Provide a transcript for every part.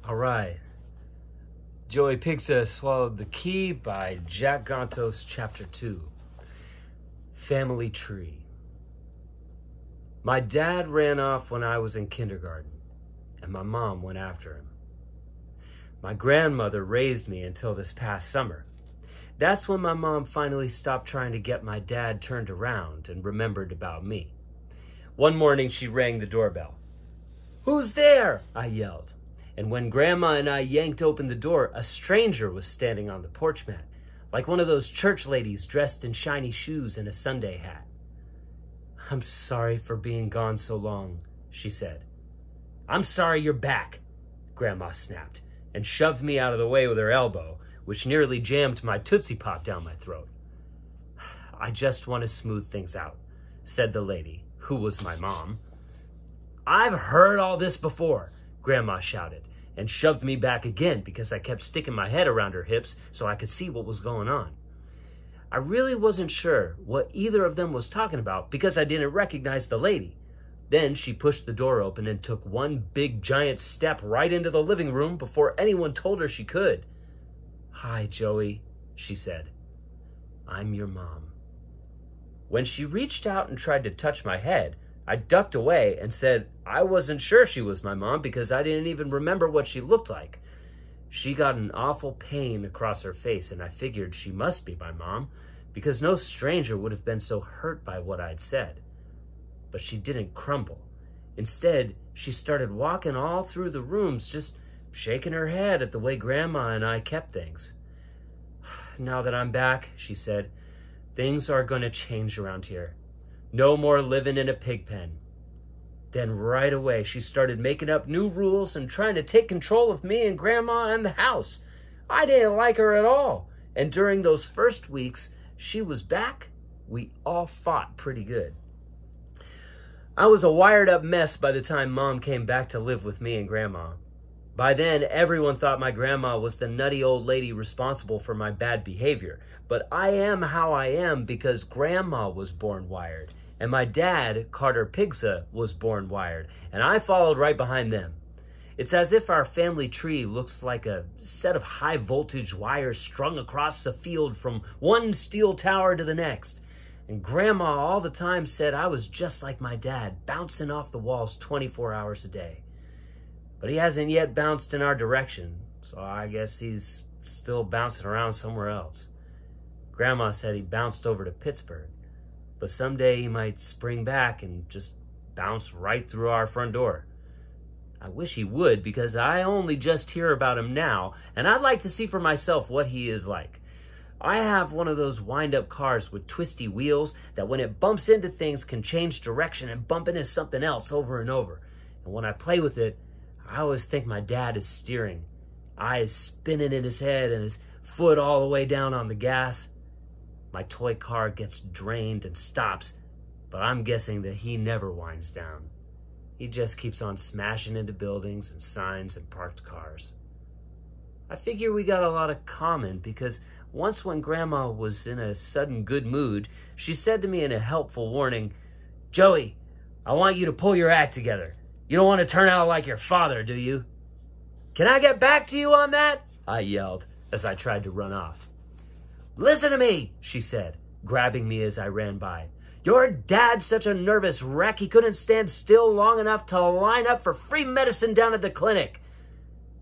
All right. Joey Pigza Swallowed the Key by Jack Gontos, Chapter 2. Family Tree. My dad ran off when I was in kindergarten, and my mom went after him. My grandmother raised me until this past summer. That's when my mom finally stopped trying to get my dad turned around and remembered about me. One morning, she rang the doorbell. "Who's there?" I yelled. And when Grandma and I yanked open the door, a stranger was standing on the porch mat, like one of those church ladies dressed in shiny shoes and a Sunday hat. "I'm sorry for being gone so long," she said. "I'm sorry you're back," Grandma snapped, and shoved me out of the way with her elbow, which nearly jammed my Tootsie Pop down my throat. "I just want to smooth things out," said the lady, who was my mom. "I've heard all this before," Grandma shouted, and shoved me back again because I kept sticking my head around her hips so I could see what was going on. I really wasn't sure what either of them was talking about because I didn't recognize the lady. Then she pushed the door open and took one big giant step right into the living room before anyone told her she could. "Hi, Joey," she said. "I'm your mom." When she reached out and tried to touch my head, I ducked away and said I wasn't sure she was my mom because I didn't even remember what she looked like. She got an awful pain across her face, and I figured she must be my mom because no stranger would have been so hurt by what I'd said. But she didn't crumble. Instead, she started walking all through the rooms, just shaking her head at the way Grandma and I kept things. "Now that I'm back," she said, "things are going to change around here. No more living in a pig pen." Then right away, she started making up new rules and trying to take control of me and Grandma and the house. I didn't like her at all. And during those first weeks she was back, we all fought pretty good. I was a wired up mess by the time Mom came back to live with me and Grandma. By then, everyone thought my grandma was the nutty old lady responsible for my bad behavior. But I am how I am because Grandma was born wired. And my dad, Carter Pigza, was born wired, and I followed right behind them. It's as if our family tree looks like a set of high-voltage wires strung across the field from one steel tower to the next. And Grandma all the time said I was just like my dad, bouncing off the walls 24 hours a day. But he hasn't yet bounced in our direction, so I guess he's still bouncing around somewhere else. Grandma said he bounced over to Pittsburgh. But someday he might spring back and just bounce right through our front door. I wish he would because I only just hear about him now, and I'd like to see for myself what he is like. I have one of those wind-up cars with twisty wheels that when it bumps into things can change direction and bump into something else over and over. And when I play with it, I always think my dad is steering, eyes spinning in his head and his foot all the way down on the gas. My toy car gets drained and stops, but I'm guessing that he never winds down. He just keeps on smashing into buildings and signs and parked cars. I figure we got a lot of common because once when Grandma was in a sudden good mood, she said to me in a helpful warning, "Joey, I want you to pull your act together. You don't want to turn out like your father, do you?" "Can I get back to you on that?" I yelled as I tried to run off. "Listen to me," she said, grabbing me as I ran by. "Your dad's such a nervous wreck he couldn't stand still long enough to line up for free medicine down at the clinic."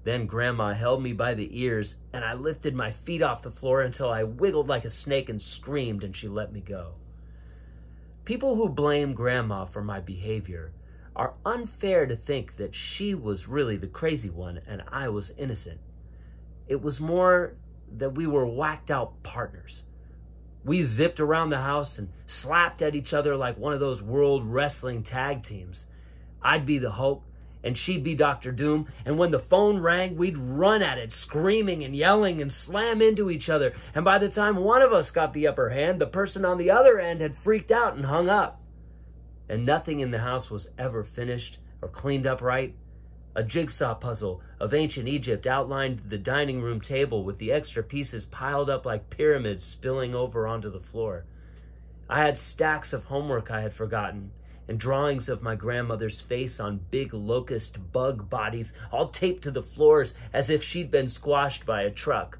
Then Grandma held me by the ears, and I lifted my feet off the floor until I wiggled like a snake and screamed, and she let me go. People who blame Grandma for my behavior are unfair to think that she was really the crazy one and I was innocent. It was more that we were whacked out partners. We zipped around the house and slapped at each other like one of those world wrestling tag teams. I'd be the Hulk and she'd be Dr. Doom, and when the phone rang, we'd run at it, screaming and yelling and slam into each other, and by the time one of us got the upper hand, the person on the other end had freaked out and hung up. And nothing in the house was ever finished or cleaned up right. A jigsaw puzzle of ancient Egypt outlined the dining room table with the extra pieces piled up like pyramids spilling over onto the floor. I had stacks of homework I had forgotten, and drawings of my grandmother's face on big locust bug bodies all taped to the floors as if she'd been squashed by a truck.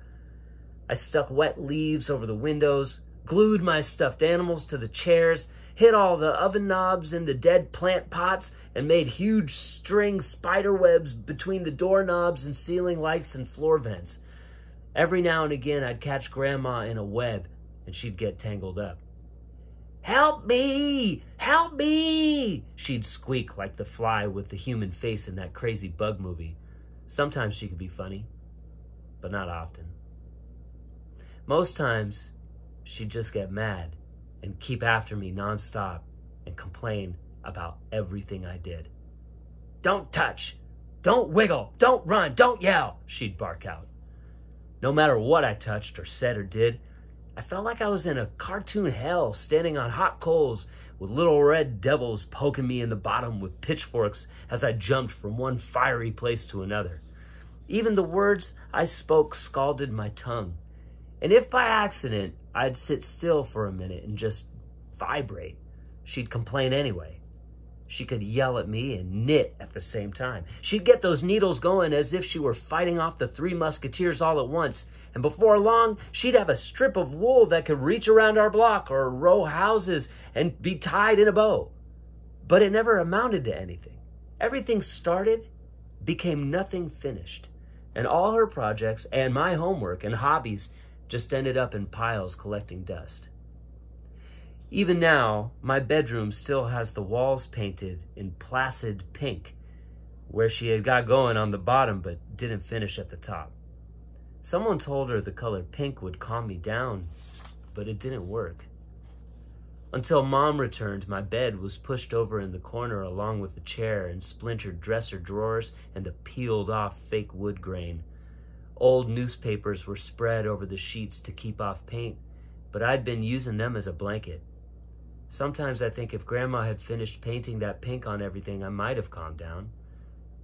I stuck wet leaves over the windows, glued my stuffed animals to the chairs, hid all the oven knobs in the dead plant pots, and made huge string spider webs between the doorknobs and ceiling lights and floor vents. Every now and again, I'd catch Grandma in a web, and she'd get tangled up. "Help me! Help me!" she'd squeak like the fly with the human face in that crazy bug movie. Sometimes she could be funny, but not often. Most times, she'd just get mad and keep after me nonstop and complain about everything I did. "Don't touch! Don't wiggle! Don't run! Don't yell!" she'd bark out. No matter what I touched or said or did, I felt like I was in a cartoon hell, standing on hot coals with little red devils poking me in the bottom with pitchforks as I jumped from one fiery place to another. Even the words I spoke scalded my tongue. And if by accident I'd sit still for a minute and just vibrate, she'd complain anyway. She could yell at me and knit at the same time. She'd get those needles going as if she were fighting off the Three Musketeers all at once. And before long, she'd have a strip of wool that could reach around our block or row houses and be tied in a bow. But it never amounted to anything. Everything started, became nothing finished. And all her projects and my homework and hobbies just ended up in piles collecting dust. Even now, my bedroom still has the walls painted in placid pink, where she had got going on the bottom but didn't finish at the top. Someone told her the color pink would calm me down, but it didn't work. Until Mom returned, my bed was pushed over in the corner along with the chair and splintered dresser drawers and the peeled off fake wood grain. Old newspapers were spread over the sheets to keep off paint, but I'd been using them as a blanket. Sometimes I think if Grandma had finished painting that pink on everything, I might have calmed down.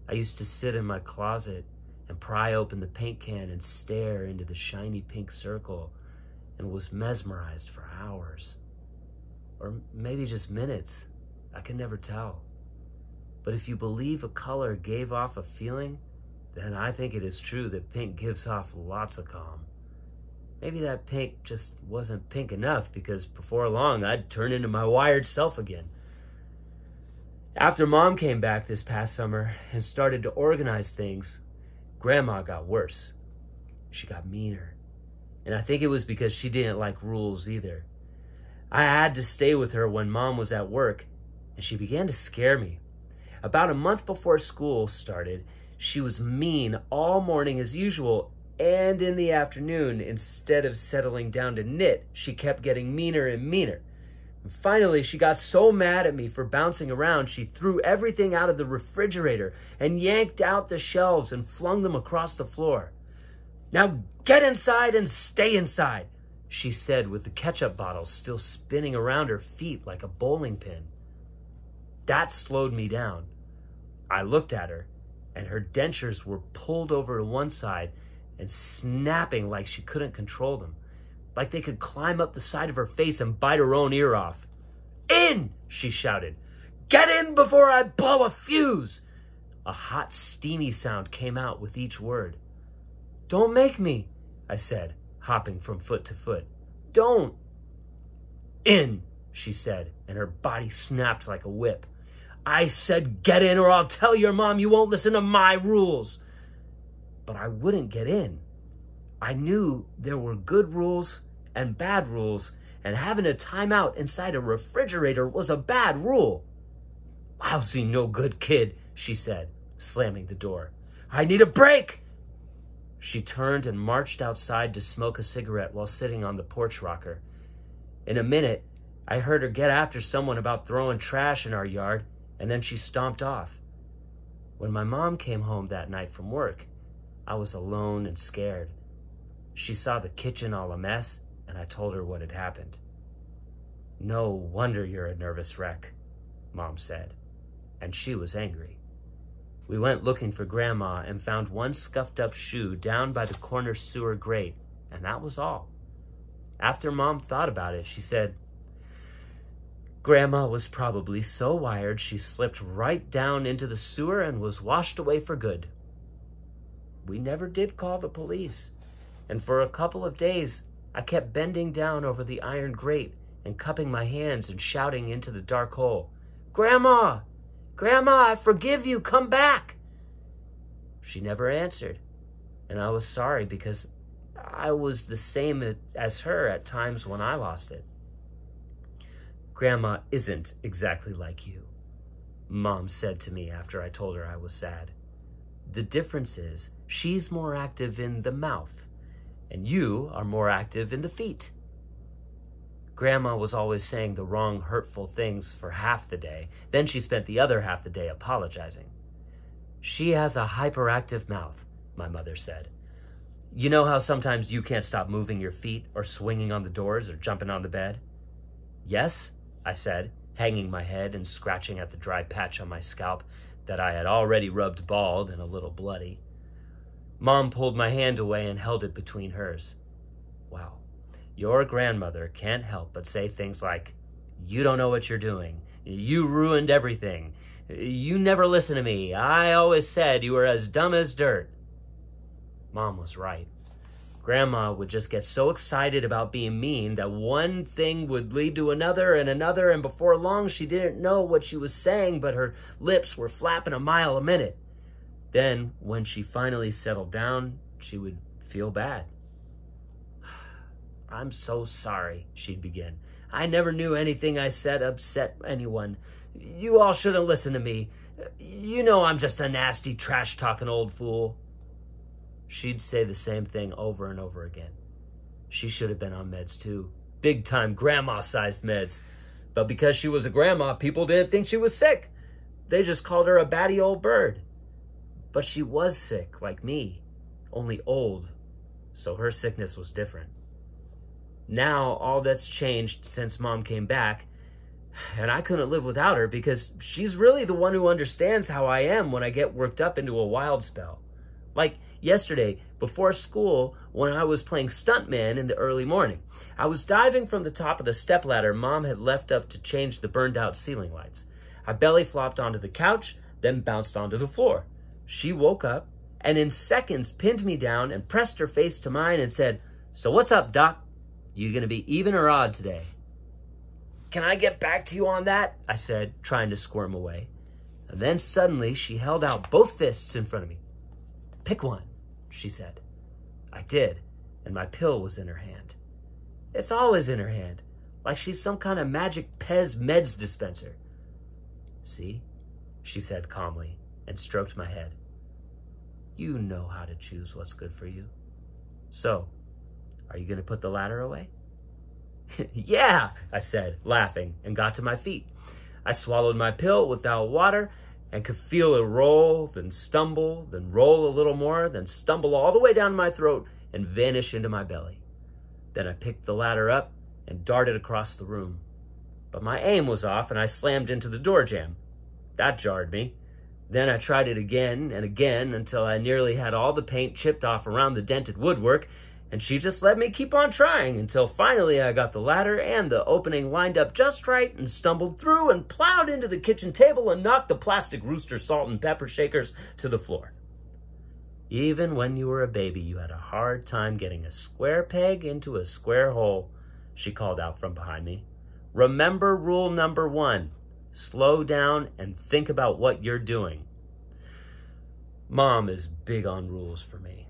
I used to sit in my closet and pry open the paint can and stare into the shiny pink circle and was mesmerized for hours. Or maybe just minutes. I can never tell. But if you believe a color gave off a feeling, then I think it is true that pink gives off lots of calm. Maybe that pink just wasn't pink enough because before long I'd turn into my wired self again. After Mom came back this past summer and started to organize things, Grandma got worse. She got meaner. And I think it was because she didn't like rules either. I had to stay with her when Mom was at work, and she began to scare me. About a month before school started, she was mean all morning as usual, and in the afternoon, instead of settling down to knit, she kept getting meaner and meaner. And finally, she got so mad at me for bouncing around, she threw everything out of the refrigerator and yanked out the shelves and flung them across the floor. "Now get inside and stay inside," she said with the ketchup bottle still spinning around her feet like a bowling pin. That slowed me down. I looked at her, and her dentures were pulled over to one side and snapping like she couldn't control them, like they could climb up the side of her face and bite her own ear off. "In!" she shouted. "Get in before I blow a fuse!" A hot, steamy sound came out with each word. "Don't make me," I said, hopping from foot to foot. "Don't." "In," she said, and her body snapped like a whip. "I said get in or I'll tell your mom you won't listen to my rules." But I wouldn't get in. I knew there were good rules and bad rules, and having a timeout inside a refrigerator was a bad rule. "Lousy, no good kid," she said, slamming the door. "I need a break." She turned and marched outside to smoke a cigarette while sitting on the porch rocker. In a minute, I heard her get after someone about throwing trash in our yard, and then she stomped off. When my mom came home that night from work, I was alone and scared. She saw the kitchen all a mess, and I told her what had happened. "No wonder you're a nervous wreck," Mom said, and she was angry. We went looking for Grandma and found one scuffed up shoe down by the corner sewer grate, and that was all. After Mom thought about it, she said, Grandma was probably so wired she slipped right down into the sewer and was washed away for good. We never did call the police, and for a couple of days, I kept bending down over the iron grate and cupping my hands and shouting into the dark hole, "Grandma! Grandma, I forgive you, come back!" She never answered, and I was sorry because I was the same as her at times when I lost it. "Grandma isn't exactly like you," Mom said to me after I told her I was sad. "The difference is she's more active in the mouth, and you are more active in the feet." Grandma was always saying the wrong hurtful things for half the day. Then she spent the other half the day apologizing. "She has a hyperactive mouth," my mother said. "You know how sometimes you can't stop moving your feet or swinging on the doors or jumping on the bed?" "Yes," I said, hanging my head and scratching at the dry patch on my scalp that I had already rubbed bald and a little bloody. Mom pulled my hand away and held it between hers. "Wow, your grandmother can't help but say things like, 'You don't know what you're doing. You ruined everything. You never listen to me. I always said you were as dumb as dirt.'" Mom was right. Grandma would just get so excited about being mean that one thing would lead to another, and before long she didn't know what she was saying, but her lips were flapping a mile a minute. Then, when she finally settled down, she would feel bad. "I'm so sorry," she'd begin. "I never knew anything I said upset anyone. You all shouldn't listen to me. You know I'm just a nasty, trash-talking old fool." She'd say the same thing over and over again. She should have been on meds too. Big-time grandma-sized meds. But because she was a grandma, people didn't think she was sick. They just called her a batty old bird. But she was sick, like me, only old, so her sickness was different. Now, all that's changed since Mom came back, and I couldn't live without her because she's really the one who understands how I am when I get worked up into a wild spell. Like yesterday, before school, when I was playing stuntman in the early morning. I was diving from the top of the stepladder Mom had left up to change the burned-out ceiling lights. I belly flopped onto the couch, then bounced onto the floor. She woke up, and in seconds pinned me down and pressed her face to mine and said, "So what's up, Doc? You gonna be even or odd today?" "Can I get back to you on that?" I said, trying to squirm away. And then suddenly she held out both fists in front of me. "Pick one," she said. I did, and my pill was in her hand. It's always in her hand, like she's some kind of magic Pez meds dispenser. "See," she said calmly and stroked my head. "You know how to choose what's good for you. So, are you going to put the ladder away?" "Yeah," I said, laughing, and got to my feet. I swallowed my pill without water and could feel it roll, then stumble, then roll a little more, then stumble all the way down my throat and vanish into my belly. Then I picked the ladder up and darted across the room. But my aim was off and I slammed into the door jamb. That jarred me. Then I tried it again and again until I nearly had all the paint chipped off around the dented woodwork, and she just let me keep on trying until finally I got the ladder and the opening lined up just right and stumbled through and plowed into the kitchen table and knocked the plastic rooster salt and pepper shakers to the floor. "Even when you were a baby, you had a hard time getting a square peg into a square hole," she called out from behind me. "Remember rule number 1. Slow down and think about what you're doing." Mom is big on rules for me.